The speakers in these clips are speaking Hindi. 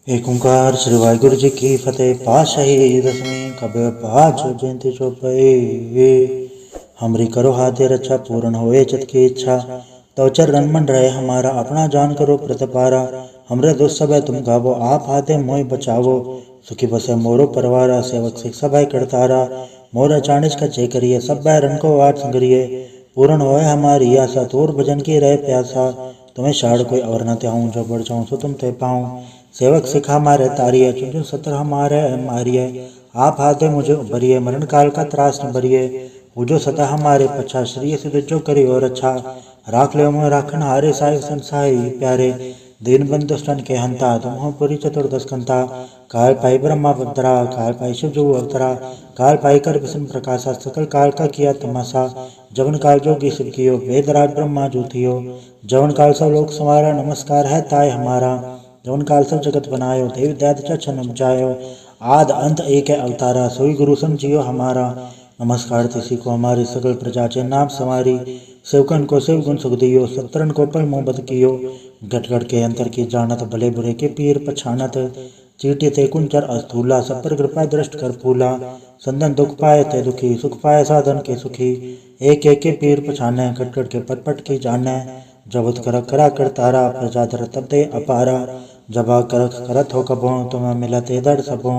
एक ओंकार श्री वाहिगुरु जी की फतेह। पातशाही दसवीं कबीर पाठ जयंती चौपाई। हमरी करो हाथे रक्षा पूर्ण होए चित की इच्छा। तो चरण मन रहे हमारा अपना जान करो प्रतिपारा। हमरे दुष्ट सब तुम गावो आप हाथे मोय बचावो। सुखी बसे मोरो परवारा सेवक सिख सभा करतारा। मोर चाणिज का चे करिए सब बैरन को आठ संगरिए। पूर्ण होए हमारी आशा तोर भजन की रहे प्यासा। तुम्हें शाड़ कोई और न त्याऊं जो बढ़ जाऊं सो तुम ते पाऊं। सेवक सिखा मारे तारिये चुन सत्र हमारे मारिये। आप हाथे मुझे उबरिये मरण काल का त्रास न भरिये। पूजो सदा हमारे पछा श्री सिद्ध जो करी और अच्छा। राख ले मोह राखन हारे साई संसाई प्यारे। दीन बंधु दुष्टन के हंता तुम हो पुरी चतुर्दश कंता। काल पाई ब्रह्मा बदरा काल पाई शिव जो अवतरा। काल पाई कर विष्णु प्रकाशा सकल काल का किया तमाशा। जवन काल जोगी शिव कियो वेद राज ब्रह्मा जो थियो। जवन काल सब लोक संवारा नमस्कार है ताय हमारा। जवन काल सब जगत बनायो देव दैत छन उपजायो। आद अंत एक है अवतारा सोई गुरु समझियो हमारा। नमस्कार तिसी को हमारी सकल प्रजा चे नाम समारी। सेवकन को शिव गुण सुख दियो सत्रन को पल मोहब्बत कियो। घट घट के अंतर की जानत भले बुरे के पीर पछानत। चीटी ते कुंचर अस्थूला सब पर कृपा दृष्ट कर फूला। संदन दुख पाए ते दुखी सुख पाए साधन के सुखी। एक एक के पीर पछाने घट घट के पट पट की जाने। जबत कर करा कर तारा प्रजा धर तब दे अपारा। जबा कर करत हो कबो तुम्हें मिलते दर सबो।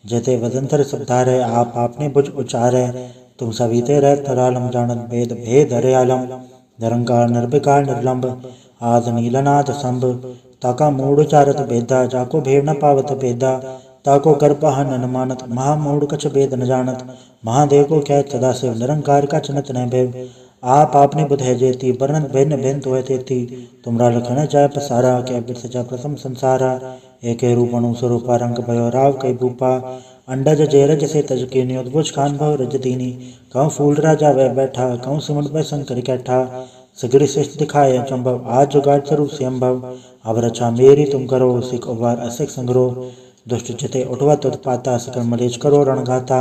जेते वदंतर सब धारे आप आपने बुझ उचारे। तुम सवीते रह तरालम जानत भेद भेद हरे आलम। निरंकार निर्विकार निर्लंब आद नीलनाथ संभ। ताका मूड उचारत भेदा जाको भेद न पावत भेदा। ताको कर पहन न मानत महामूड कछ भेद न जानत। महादेव को क्या सदा शिव निरंकार का चनत न भेव। आप आपने बुध है जेती वर्णन भिन्न भिन्न तो है तेती। तुमरा लखन जाय पसारा क्या बिरस जा प्रथम संसारा। एक रूप अनुस्वरूपा रंग भयो राव कई भूपा। अंडज जेरज से तज के नियोद्भुज खान भव रज दीनी। कहूँ फूल राजा वह बैठा कहूँ सिमट वह शंकर कैठा। सगरी श्रेष्ठ दिखाए चंभव आज जुगाड़ स्वरूप संभव। अब रक्षा मेरी तुम करो सिख उबार असिख संग्रो। दुष्ट चिते उठवा तुत पाता सकल मलेच करो रणगाता।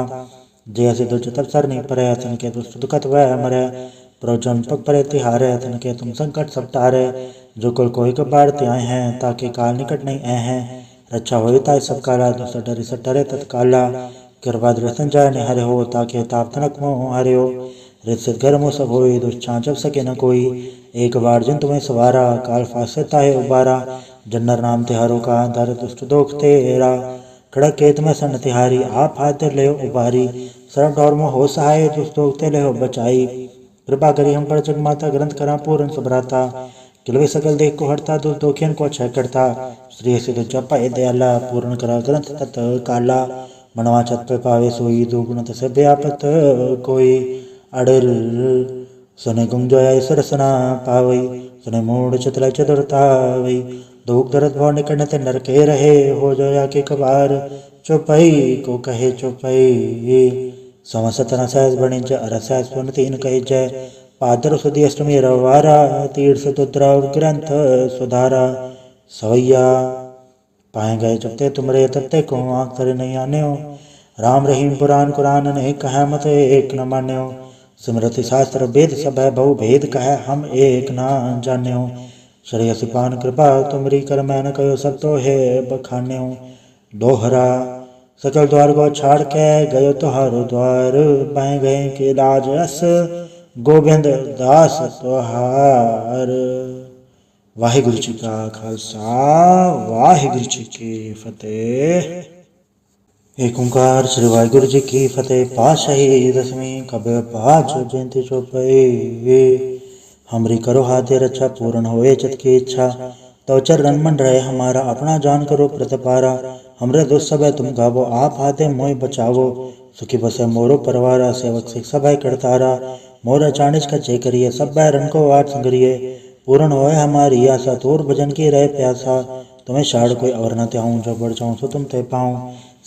जय से दुष्ट तब सर नहीं परे तन के दुष्ट दुखत वह मरे। प्रयोजन पग परे तिहारे तन के तुम संकट सब टारे। जो कुल कोई कबार त्याए हैं ताकि काल निकट नहीं ऐ हैं। रक्षा हो ताय सब काला दुष्ट डरे सब डरे तत्काला। कृपा दृष्टन जाय ने हरे हो ताकि ताप तनक मोह हरे हो। रित घर मोह सब होई दुष्ट छांचब सके न कोई। एक बार जिन तुम्हें सवारा काल फासे ताहे उबारा। जन्नर नाम तिहारो का धर दुष्ट दोख तेरा। खड़क केत में सन तिहारी आप हाथ ले उबारी। शरण डोर में हो सहाय दुष्ट दोख ते ले हो बचाई। कृपा करी हम पर जग माता ग्रंथ करा पूर्ण सबराता। किलवे सकल देख को हरता दुख दोखियन को क्षय करता। श्री सिद्ध जपा दयाला पूर्ण करा ग्रंथ तत् काला। मनवा छत पे पावे सोई दुगुण से व्यापत कोई। अड़ल सुने गुंजोया सरसना पावई। सुने मूड चतुलाई चतुरतावई। दुख दर्द भव निकट ते नर के रहे हो जोया के कबार। चौपाई को कहे चौपाई। समसत रसैस बणिज रसैस पुन तीन कही जय। पादर सुधी अष्टमी रवारा तीर्थ तुद्रा ग्रंथ सुधारा। सवैया पाए गए जबते तुमरे तत्ते को आँख तरे नहीं आने हो। राम रहीम पुराण कुरान नहीं कह मत एक न मान्य हो। स्मृति शास्त्र वेद सब है बहु भेद कह हम एक न जाने हो। श्रेय सिपान कृपा तुमरी कर मैन कहो सब तो है बखाने हो। दोहरा सकल द्वार को छाड़ के गयो तुहारो द्वार। बाएं गए के लाज अस गोविंद दास तुहार। वाहिगुरु जी का खालसा वाहिगुरु जी की फतेह। एक ओंकार श्री वाहिगुरु जी की फतेह। पातशाही दसवीं कबीर पाठ जयंती चौपाई। हमरी करो हाथे रक्षा पूर्ण होए चित की इच्छा। तो चरण मन रहे हमारा अपना जान करो प्रतिपारा। हमरे दुष्ट सब तुम गावो आप हाथे मोय बचावो। सुखी बसे मोरो परवारा सेवक सिख सभा करतारा। मोर चाणिज का चे करिए सब बैरन को आठ संगरिए। पूर्ण होए हमारी आशा तोर भजन की रहे प्यासा। तुम्हें शाड़ कोई और न त्याऊं जो बढ़ जाऊं सो तुम ते पाऊं।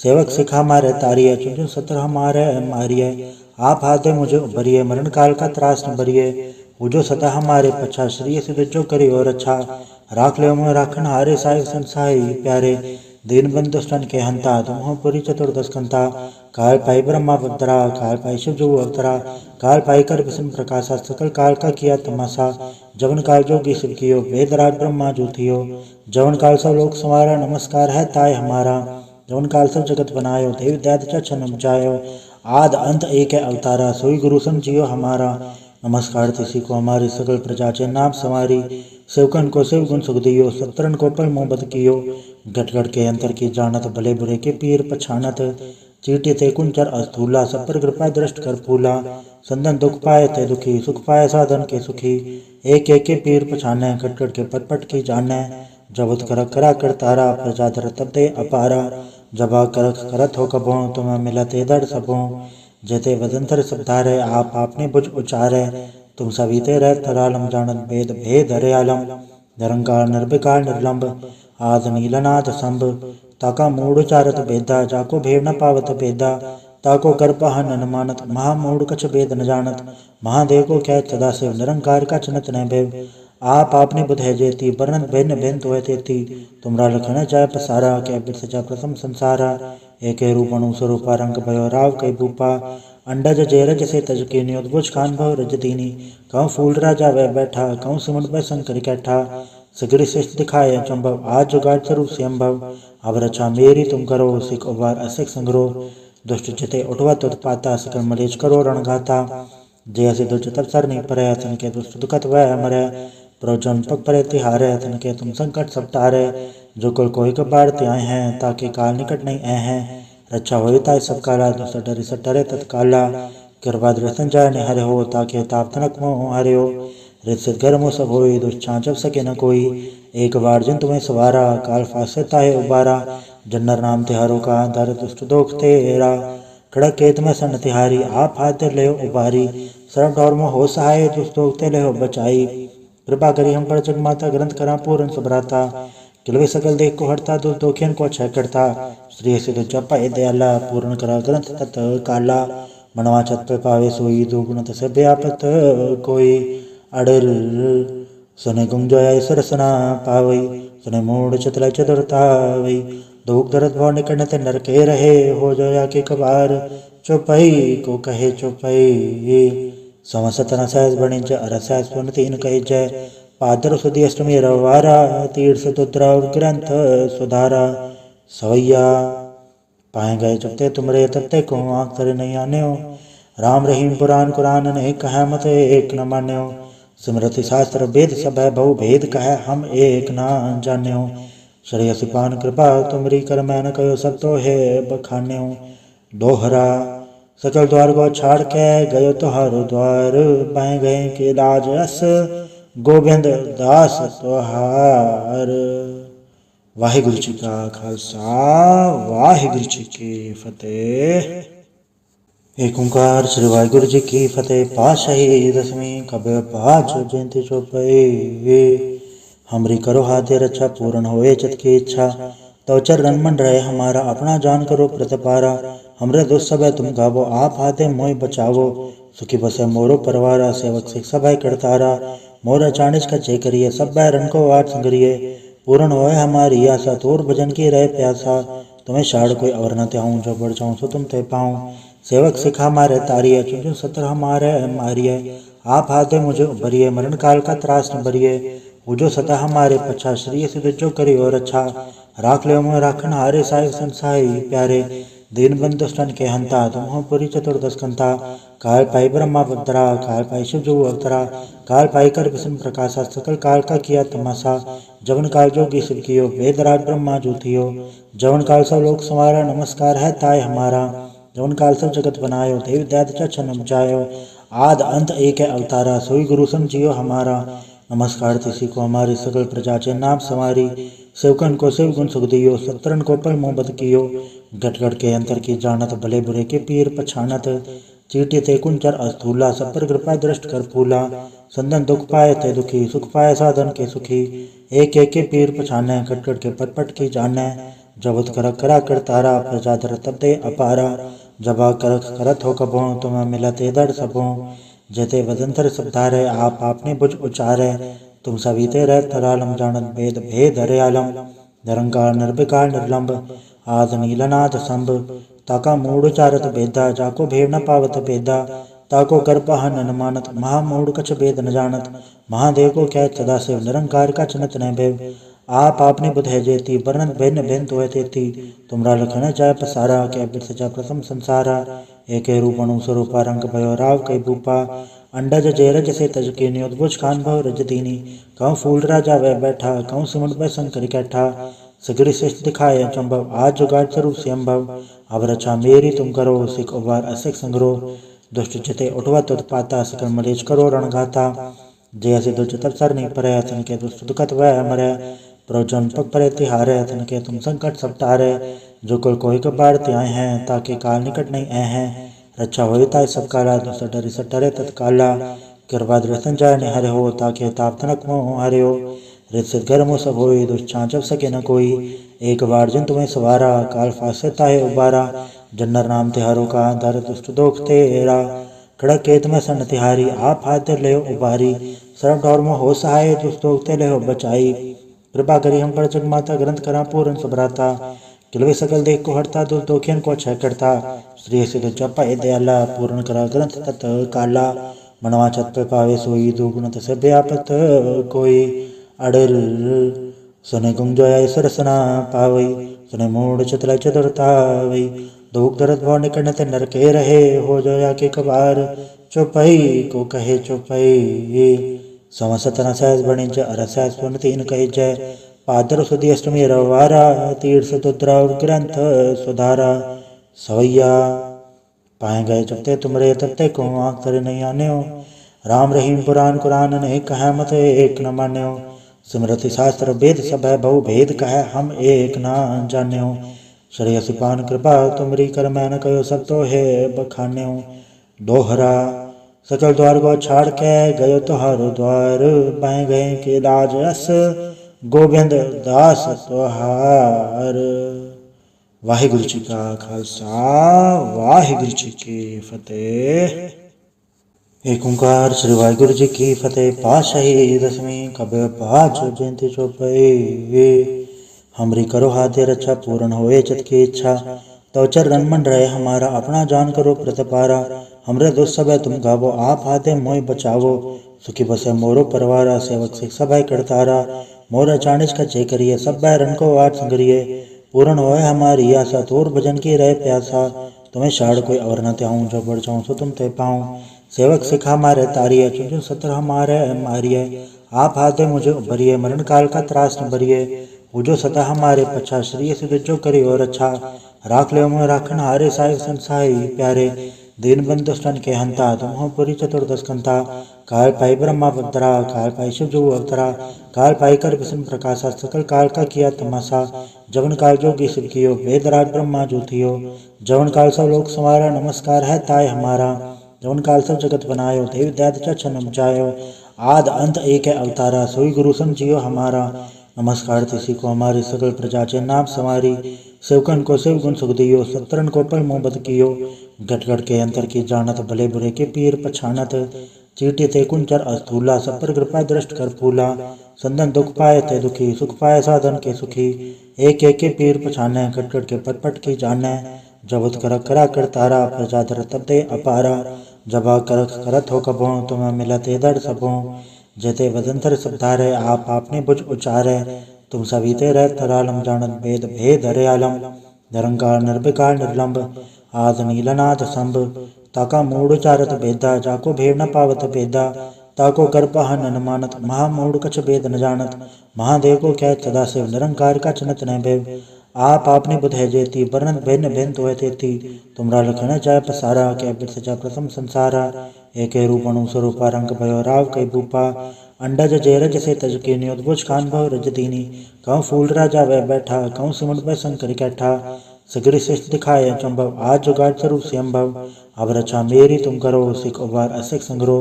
सेवक सिखा मारे तारिये चुन सत्र हमारे मारिये। आप हाथे मुझे उबरिये मरण काल का त्रास न भरिये। पूजो सदा हमारे पछा श्री सिद्ध जो करी और अच्छा। राख ले मोह राखन हारे साई संसाई प्यारे। दीन बंधु दुष्टन के हंता तुम हो पुरी चतुर्दश कंता। काल पाई ब्रह्मा अवतरा, काल पाई शिव जो अवतरा, काल पाई कर विष्णु प्रकाशा, सकल काल का किया तमाशा, जवन काल जोगी शिव कियो, वेदराज ब्रह्मा जो थियो, जवन काल सब लोक संवारा, नमस्कार है ताय हमारा, जवन काल सब जगत बनायो, देव दैत चन उपजायो, आद अंत एक है अवतारा, सोई गुरु समझियो हमारा, नमस्कार तिसी को हमारी सकल प्रजा के नाम समारी, सेवकन को शिव गुण सुख दियो, सत्रन को पल मोह बद कियो, गट गट के अंतर की जानत, भले बुरे के पीर पछानत, चीटे ते कुंचर अस्थूला, सब पर कृपा दृष्ट कर फूला, संदन दुख पाए ते दुखी, सुख पाए साधन के सुखी, एक एक के पीर पछाने, कट कट के पट पट की जाने, जबत कर करा कर तारा, प्रजा धर तब दे अपारा, जबा कर करत हो कबो, तुम्हें मिलते दर सबो, जेते वदंतर सब धारे, आप आपने बुझ उचारे, तुम सभी ते रह तरालम जानत भेद भेद हरे आलम, निरंकार निर्विकार निर्लंब, आद नीलनाथ संभ, ताका मूढ़ चारत भेदा, जाको भेव न पावत भेदा, ताको कर पहन न मानत, महामूढ़ कछ भेद न जानत, महादेव को क्या सदा शिव, निरंकार का चनत न भेव, आप आपने बुध है जेती, वर्णन भिन्न भिन्न तो है तेती, तुमरा लखन जाय पसारा, क्या बिरस जा प्रथम संसारा, एक रूप अणु स्वरूपा, रंग भयो राव कई भूपा, अंडज जेरज से तज के नियोद्भुज खान भव रजदीनी, कहूँ फूल राजा वह बैठा, कहूँ सिमट वह शंकर कैठा, सगरी श्रेष्ठ दिखाए चंभव, आज जुगाड़ स्वरूप संभव, अब रक्षा मेरी तुम करो, सिख उबार असिख संग्रो, दुष्ट चिते उठवत उत्पाता, सकल मलेच करो रणघाता, जय से दुष्ट तब सर नहीं परे, तन के दुष्ट दुखत वह मरे, प्रजन पग परे तिहारे, तन के तुम संकट सब तारे, जो कुल कोई कबार त्याय हैं, ताकि काल निकट नहीं ऐ हैं, रक्षा हो ताय सब काला, दुष्ट डरे सटरे तत्काला, कृपा दृष्टन जाय ने हरे हो, ताकि ताप तनक मोह हरे हो, रित घर मोह सब होई, दुष्ट जब सके न कोई, एक बार जिन तुम्हें सवारा, काल फासे ताहे उबारा, जन्नर नाम तिहारो का, धर दुष्ट दोख तेरा, खड़क केत में सन तिहारी, आप हाथ ले उबारी, सरब डोर में हो सहाय, दुष्ट दोख ते ले हो बचाई, कृपा करी हम पर जगमाता, ग्रंथ करा पूर्ण सुभ्राता, किलवे सकल देख को हरता, दुष्ट दोखियन को क्षय करता, श्री सिद्ध जपा दयाला, पूर्ण करा ग्रंथ तत् काला, मनवा छत पे पावे सोई, दुगुणत से व्यापत कोई, अडर सुने गुंजोय सरसना पावई, सुने मूड चतुर चतुरतावई, दुख दर्द भाव निकटते नर के रहे, हो जोया के कबार, चौपई को कहे चौपई, समसतन सहस बणिज अरसहस सुन तीन कहे जय, पादर सुधी अष्टमी रवारा, तीर्थ दुद्राव ग्रंथ सुधारा, सवैया पाए गए जबते तुमरे तत्ते को आँख तरे नहीं आने हो, राम रहीम पुराण कुरान ने कहा मत एक न मान्यो, स्मृति शास्त्र वेद सब है बहु भेद कहे हम एक न जाने हो, श्रेयसी पान कृपा तुमरी कर मैन कहो सब तो है बखाने हो, दोहरा सकल द्वार को छाड़ के गयो तुहारो द्वार, पाए गए के लाज अस गोविंद दास तुहार। वाहिगुरु जी का खालसा, वाहिगुरु जी की फतेह। एक ओंकार श्री वाहिगुरु जी की फतेह। पातशाही दसवीं कबीर पाँच जयंती चौपाई। हमरी करो हाथे रक्षा, पूर्ण होए चित की इच्छा, तो चरण मन रहे हमारा, अपना जान करो प्रतिपारा, हमरे दुष्ट सब तुम गावो, आप हाथे मोहि बचावो, सुखी बसे मोरो परवारा, सेवक सिख सब करतारा, मोर चाणिज का चे करिए, सब बैरन को आठ संगरिए, पूर्ण होए हमारी आशा, तोर भजन की रहे प्यासा, तुम्हें शाड़ कोई और न त्याऊं, जो बढ़ जाऊं सो तुम ते पाऊं, सेवक सिखा मारे तारिये, चुन चुन सत्र हमारे मारिये, आप हाथे मुझे उभरिए, मरण काल का त्रास न भरिए, पूजो सदा हमारे पछा, श्री सिद्ध जो करी और अच्छा, राख ले मोह राखन हारे, साहिब संसाई प्यारे, दीन बंधु दुष्टन के हंता, तुम हो पुरी चतुर्दश कंता, काल पाई ब्रह्मा अवतरा, काल पाई शिव जो अवतरा, काल पाई कर विष्णु प्रकाशा, सकल काल का किया तमाशा, जवन काल जोगी शिव कियो, वेदराज ब्रह्मा जो थियो, जवन काल सब लोक संवारा, नमस्कार है ताय हमारा, जवन काल सब जगत बनायो, देव दैत छन उपजायो, आद अंत एक है अवतारा, सोई गुरु समझियो हमारा, नमस्कार तिसी को हमारी सकल प्रजा के नाम समारी, सेवकन को शिव गुण सुख दियो, सत्रन को पल मोह बद कियो, गट गट के अंतर की जानत, भले बुरे के पीर पछानत, चीटे ते कुंचर अस्थूला, सब पर कृपा दृष्ट कर फूला, संदन दुख पाए ते दुखी, सुख पाए साधन के सुखी, एक एक के पीर पछाने, कट कट के पट पट की जाने, जबत कर करा कर तारा, प्रजा धर तब दे अपारा, जबा कर करत हो कबो, तुम्हें मिलते दर सबो, जेते वदंतर सब धारे, आप आपने बुझ उचारे, तुम सभी ते रह तरालम जानत भेद भेद हरे आलम, निरंकार निर्विकार निर्लंब, आद नीलनाथ संभ, ताका मूढ़ चारत भेदा, जाको भेद न पावत भेदा, ताको कर पहन न मानत, महामूढ़ कछ भेद न जानत। महादेव को कह सदाशिव, निरंकार का चनत न भेव। आप आपने बुध है जेती, वर्णन भिन्न भिन्न तो है तेती। तुमरा लखन जाय पसारा, कह बिरस जा प्रथम संसारा। एक रूप अणु स्वरूपा, रंग भयो राव कई भूपा। अंडज जेरज से तज के न्योदभुज खान भव रज दीनी। कहूँ फूल राजा वह बैठा, कहूँ सिमुंड वह शंकर कैठा। सगरी श्रेष्ठ दिखाए चंभव, आज जुगाड़ स्वरूप स्वयंभव। अब रक्षा मेरी तुम करो, सिख उबार असिख संग्रो। दुष्ट चिते उठवा तुत पाता, सकल मलेच करो रणगाता। जैसे दुष्ट तब सर नहीं परे, तन के दुष्ट दुखत वह मरे। प्रवचन पग परे तिहारे, तन के तुम संकट सब टारे। जो कुल कोई कबार त्याए हैं, ताके काल निकट नहीं ऐ हैं। रक्षा होई ताय सब काला, दुष्ट डरि सट डरे तत्काला। कृपा दृष्टन जाय निहरे हो, ताके ताप तनक मोह हरे हो। रित घर मुँह सब होई, दुष्ट छाँचब सके न कोई। एक बार जिन तुम्हें सवारा, काल फासे ताहे उबारा। जन्नर नाम तिहारों का, दर दुष्ट दोख तेरा। खड़क केत में सन तिहारी, आप हाथ ले उबारी। सरब ढौर में हो सहाय, दुष्ट दोख ते ले हो बचाई। कृपा करी हम पर जग माता, ग्रंथ करा पूरन सबराता। किलवे सकल देख को हरता, दुष्ट दोखियन को क्षय करता। श्री सिद्ध जपा दयाला, पूर्ण करा ग्रंथ तत् काला। मनवा छत पे पावे सोई, दुगुणत से व्यापत कोई। अडर सुने गुंजोय सरसना पावई, सुने मूड चतुर चतुरतावई। दुख दर्द भाव निकट नरके रहे, हो जोया के कबार। चौपाई को कहे चौपाई, समसत न सहज बणिज, अरस सुन तीन कही जय। पादर सुधी अष्टमी रवारा, तीर्थ तुद्रा और ग्रंथ सुधारा। सवैया पाए गए जबते तुमरे, तबते को आँख तरे नहीं आने हो। राम रहीम पुराण कुरान नहीं कहा, मत एक न मान्य हो। स्मृति शास्त्र वेद सब है, बहु भेद कहे हम एक न जाने हो। श्रेयसी पान कृपा तुमरी, कर मैं न कहो सब तो है बखाने हो। दोहरा सकल द्वार को छाड़ के, गयो तुहारो द्वार। पाए गए के लाज अस, गोविंद दास तुहार। वाहिगुरु जी का खालसा, वाहिगुरु जी की फतेह। एक ओंकार श्री वाहिगुरु जी की फतेह। पातशाही दसवीं कबीर पाँचों जयंती चौपाई। हमरी करो हाथे रक्षा, पूर्ण होए चित की इच्छा। तो चरण मन रहे हमारा, अपना जान करो प्रतिपारा। हमरे दोस्त सब तुम गावो, आप हाथे मोय बचावो। सुखी बसे मोरो परवारा, सेवक सिख सब करतारा। मोर चाणिज का जय करिए, सब रन को आठ संगरिए। पूर्ण होए हमारी आशा, तोर भजन की रहे प्यासा। तुम्हें शाड़ कोई और न त्याऊं, जो बढ़ जाऊं सो तुम ते पाऊं। सेवक सिखा मारे तारिये, चुन सत्र हमारे मारिये। आप हाथे मुझे उभरिए, मरण काल का त्रास न भरिए। पूजो सदा हमारे पछा, श्री सिद्ध जो करी और अच्छा। राख ले मोह राखन हारे, साहिब संसाई प्यारे। दीन बंधु दुष्टन के हंता, तुम हो पुरी चतुर्दश कंता। काल पाई ब्रह्मा बदरा, काल पाई शिव जो अवतरा। काल पाई कर विष्णु प्रकाशा, सकल काल का किया तमाशा। जवन काल जोगी शिव कियो, वेदराज ब्रह्मा जो थियो। जवन काल सब लोक संवारा, नमस्कार है ताय हमारा। जवन काल सब जगत बनायो, देव दैत चन उपजायो। आद अंत एक है अवतारा, सोई गुरु समझियो हमारा। नमस्कार तिसी को हमारी, सकल प्रजा के नाम संवारी। सेवकन को शिव गुण सुख दियो, सत्रन को पल मोहब्बत कियो। घट घट के अंतर की जानत, भले बुरे के पीर पछानत। चीटी थे कुंचर अस्थूला, सब पर कृपा दृष्ट कर फूला। संदन दुख पाए थे दुखी, सुख पाए साधन के सुखी। एक एक के पीर पछाने, घट घट के पट पट की जाने। जबत कर करा कर तारा, प्रजा धर तब दे अपारा। जबा कर करत हो कबो, तुम्हें मिलत दर सबो। जेते वदंतर सब धारे, आप आपने बुझ उचारे। तुम सभी ते रह तरालम, जानत भेद भेद हरे आलम। निरंकार निर्विकार निर्लंब, आद नीलनाथ संभ। ताका मूढ़ चारत भेदा, जाको भेद न पावत भेदा। ताको कर पहन न मानत, महामूढ़ कछ भेद न जानत। महादेव को कह सदाशिव, निरंकार का चनत न भेव। आप आपने बुध है जेती, वर्णन भिन्न भिन्न तो है तेती। तुमरा लखन जाय पसारा, कह बिरस जा प्रथम संसारा। एक रूप अणु स्वरूपा, रंग भयो राव कई भूपा। अंडज जेरज से तज के न्योदभुज खान भव रज दीनी। कहूँ फूल राजा वह बैठा, कहूँ सिमुंड वह शंकर कैठा। सगरी श्रेष्ठ दिखाए चंभव, आज जुगाड़ स्वरूप स्वयंभव। अब रक्षा मेरी तुम करो, सिख उबार असिख संग्रो।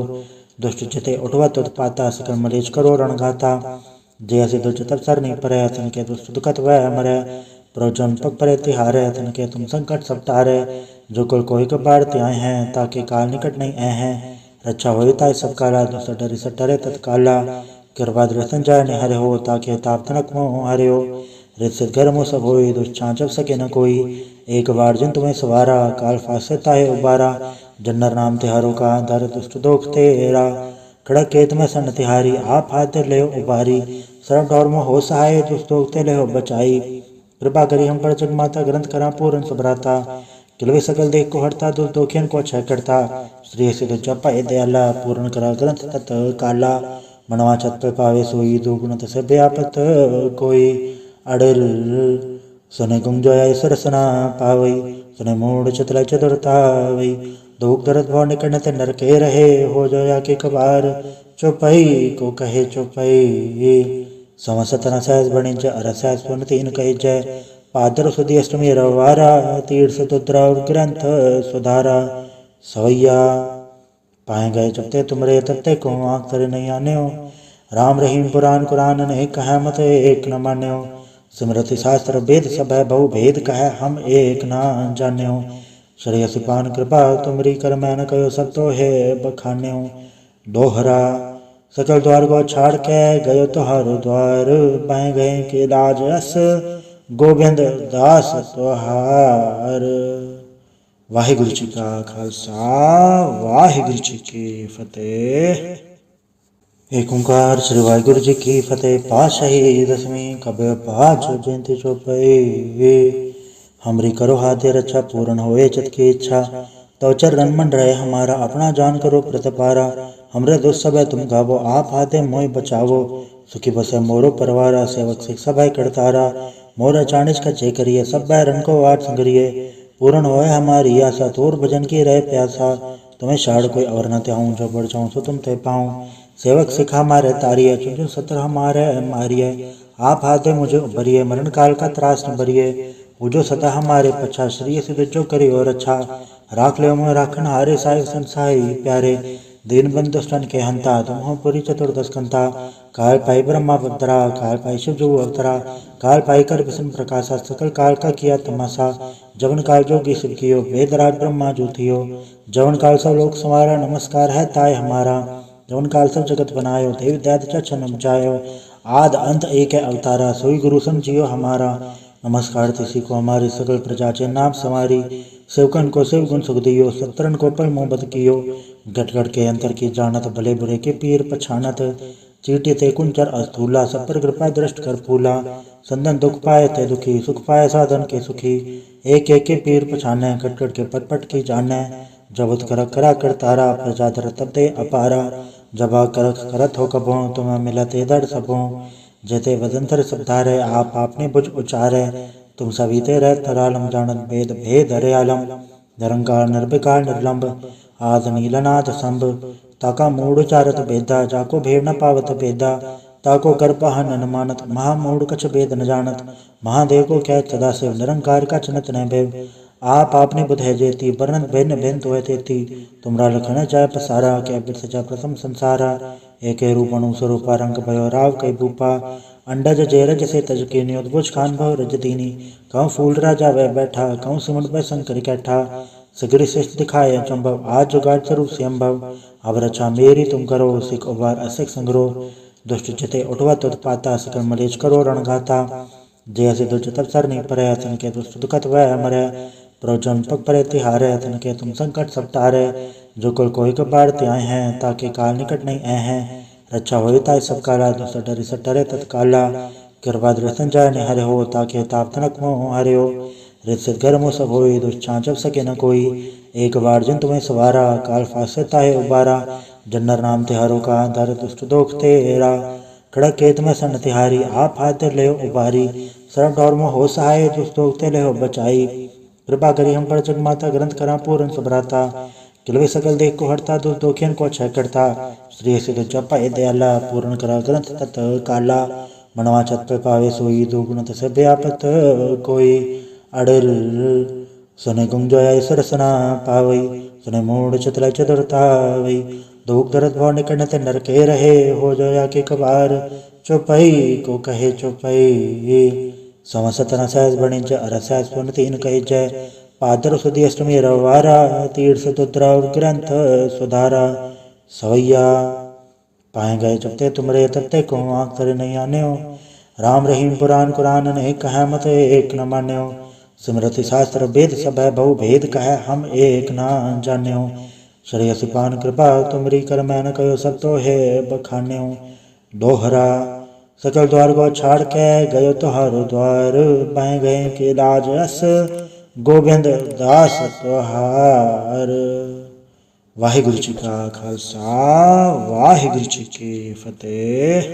दुष्ट चिते उठवा तुत पाता, सकल मलेच करो रणगाता। जैसे दुष्ट तब सर नहीं परे, तन के दुष्ट दुखत वह मरे। प्रवचन पग परे तिहारे, तन के तुम संकट सब टारे। जो कुल कोई कबार त्याए हैं, ताके काल निकट नहीं ऐ हैं। रक्षा होई ताय सब काला, दुष्ट डरि सट डरे तत्काला। कृपा दृष्टन जाय निहरे हो, ताके ताप तनक मोह हरे हो। रित गर्म सब होई दुष्चांचव सके न कोई। एक बार जिन तुम्हें सवारा काल फासे ताहे उबारा। जन्नर नाम तिहारो का धर दुष्ट दोख तेरा। खड़क केत में सन तिहारी आप हाथ ले उबारी। सरब डोर में हो सहाय दुष्ट दोख ते ले बचाई। कृपा करी हम पर जगमाता ग्रंथ करा पूर्ण सुभराता। किलवे सकल देख को हरता दुष्ट दोखियन को क्षय करता। श्री सिद्ध जपा ए दयाला पूर्ण करा ग्रंथ तत् काला। मनवा छत पे पावे सोई दुगुण तसे व्यापत कोई। अडर सुने गुंजोया सरसना पावई। सुने मूड चतुर चतुरतावई। दुख दर्द भव निकट ते नर के रहे हो जोया के कबार। चौपई को कहे चौपई समसत न सहज बणिज अर सहज पुन तीन कही जय। पादर सुधी अष्टमी रवारा तीर्थ तुद्रा ग्रंथ सुधारा। सवैया पाए गए जब ते तुमरे तब ते को आँख तरे नहीं आने हो। राम रहीम पुराण कुरान ने कह मत एक न मान्यो। स्मृति शास्त्र वेद सब है बहु भेद कह हम एक ना जान्यो। श्रेय सिपान कृपा तुमरी कर मैन कहो सब तो है बखान्यो। दोहरा सकल द्वार को छाड़ के गयो तुहारो द्वार। पाए गए के लाज अस गोविंद दास तुहार। वाहिगुरु जी का खालसा वाहिगुरु जी की फतेह। एक ओंकार श्री वाहिगुरु जी की फतेह। पातशाही दसवीं कबीर पाठ जयंती चौपाई। हमरी करो हाथे रक्षा पूर्ण होए चित की इच्छा। तो चरण मन रहे हमारा अपना जान करो प्रतिपारा। हमरे दुष्ट सब तुम गावो आप हाथे मोय बचावो। सुखी बसे मोरो परवारा सेवक सिख सब करतारा। मोर चाणिज का चे करिए सब रन को वाट संगरिए। पूर्ण होए हमारी आशा तोर भजन की रहे प्यासा। तुम्हें शाड़ कोई और न त्याऊं जो बढ़ जाऊं सो तुम ते पाऊं। सेवक सिखा मारे तारिये चुन सत्र हमारे मारिये। आप हाथे मुझे उभरिए मरण काल का त्रास न भरिए। पूजो सदा हमारे पछा श्री सिद्ध जो करी और अच्छा। राख ले मोह राखन हारे साहिब संसाई प्यारे। दीन बंधु स्तन के हंता तुम हो पुरी चतुर्दश कंता। काल पाई ब्रह्मा अवतरा काल पाई शिव जो अवतरा। काल पाई कर विष्णु प्रकाशा सकल काल का किया तमाशा। जवन काल जोगी शिव कियो वेदराज ब्रह्मा जो थियो। जवन काल सब लोक संवारा नमस्कार है ताय हमारा। जवन काल सब जगत बनायो देव दैत चन उपजायो। आद अंत एक है अवतारा सोई गुरु समझियो हमारा। नमस्कार तिसी को हमारी सकल प्रजा चे नाम समारी। सेवकन को शिव गुण सुख दियो सत्रन को पल मोहब्बत कियो। गट गट के अंतर की जानत भले बुरे के पीर पछानत। चीटी ते कुंचर अस्थूला सब पर कृपा दृष्ट कर फूला। संदन दुख पाए ते दुखी सुख पाए साधन के सुखी। एक एक के पीर पछाने कट कट के पट पट की जाने। जबत कर करा कर तारा प्रजा धर तब दे अपारा। जबा कर करत हो कबो तुम्हें मिलते दर सबो। जेते वदंतर सब धारे आप आपने बुझ उचारे। तुम सभी ते रह तरालम जानत भेद भेद हरे आलम। निरंकार निर्विकार निर्लंब आद नीलनाथ संभ। ताका मूड चारत भेदा जाको भेड़ न पावत भेदा। ताको कर पहन न मानत महामूड कछ भेद न जानत। महादेव को क्या सदा शिव निरंकार का चनत न भेव। आप आपने बुध है जेती वर्णन भिन्न भिन्न तो है तेती। तुमरा लखन जाय पसारा क्या बिरस जा प्रथम संसारा। एक रूप अणु स्वरूपा रंग भयो राव कई भूपा। अंडज जेरज से तज के नियोद्भुज खान भव रज दीनी। कहूँ फूल राजा वह बैठा कहूँ सिमट वह शंकर कैठा। सगरी श्रेष्ठ दिखाए चंभव आज जुगाड़ स्वरूप संभव। अब रक्षा मेरी तुम करो सिख उबार असिख संग्रो। दुष्ट चिते उठवत उत्पाता सकल मलेच करो रणघाता। जय से दुष्ट तब सर नहीं परे तन के दुष्ट दुखत वह मरे। प्रजन पग परे तिहारे तन के तुम संकट सब तारे। जो कुल कोई कबार त्याए हैं ताके काल निकट नहीं आए हैं। रक्षा हो ताय सब काला दुष्ट डरे सब डरे तत्काला। कृपा दृष्टन जाय ने हरे हो ताके ताप तनक मोह हरे हो। रित सिद्ध गर्म सब होई दुष्चांचव सके न कोई। एक बार जिन तुम्हें सवारा काल फासे ताहे उबारा। जन्नर नाम तिहारो का धर दुष्ट दोख तेरा। खड़क केत में सन तिहारी आप हाथ ले उबारी। सरब डोर में हो सहाय दुष्ट दोख ते ले बचाई। कृपा करी हम पर जगमाता ग्रंथ करा पूर्ण सुभराता। किलवे सकल देख को हरता दुष्ट दोखियन को क्षय करता। श्री सिद्ध जपा ए दयाला पूर्ण करा ग्रंथ तत् काला। मनवा छत पे पावे सोई दुगुण तसे व्यापत कोई। अडर सुने गुंजोया सरसना पावई। सुने मूड चतुर चतुरतावई। दुख दर्द भव निकट ते नर के रहे हो जोया के कबार। चौपई को कहे चौपई समसत न सहज बणिज अर सहज पुन तीन कही जय। पादर सुधी अष्टमी रवारा तीर्थ तुद्रा ग्रंथ सुधारा। सवैया पाए गए जब ते तुमरे तब ते को आँख तरे नहीं आने हो। राम रहीम पुराण कुरान अनेक कह मत एक न मान्यो। सिमरति शास्त्र वेद सब है बहु भेद कह हम एक न जान्यो। श्रेयस पान कृपा तुमरी कर मैं न कहो सब तो है बखान्यो। दोहरा सकल द्वार को छाड़ के गयो तुहारो द्वार बह गए के लाज अस गोबिंद दास तुहार। वाहिगुरु जी का खालसा वाहिगुरु जी की फतेह।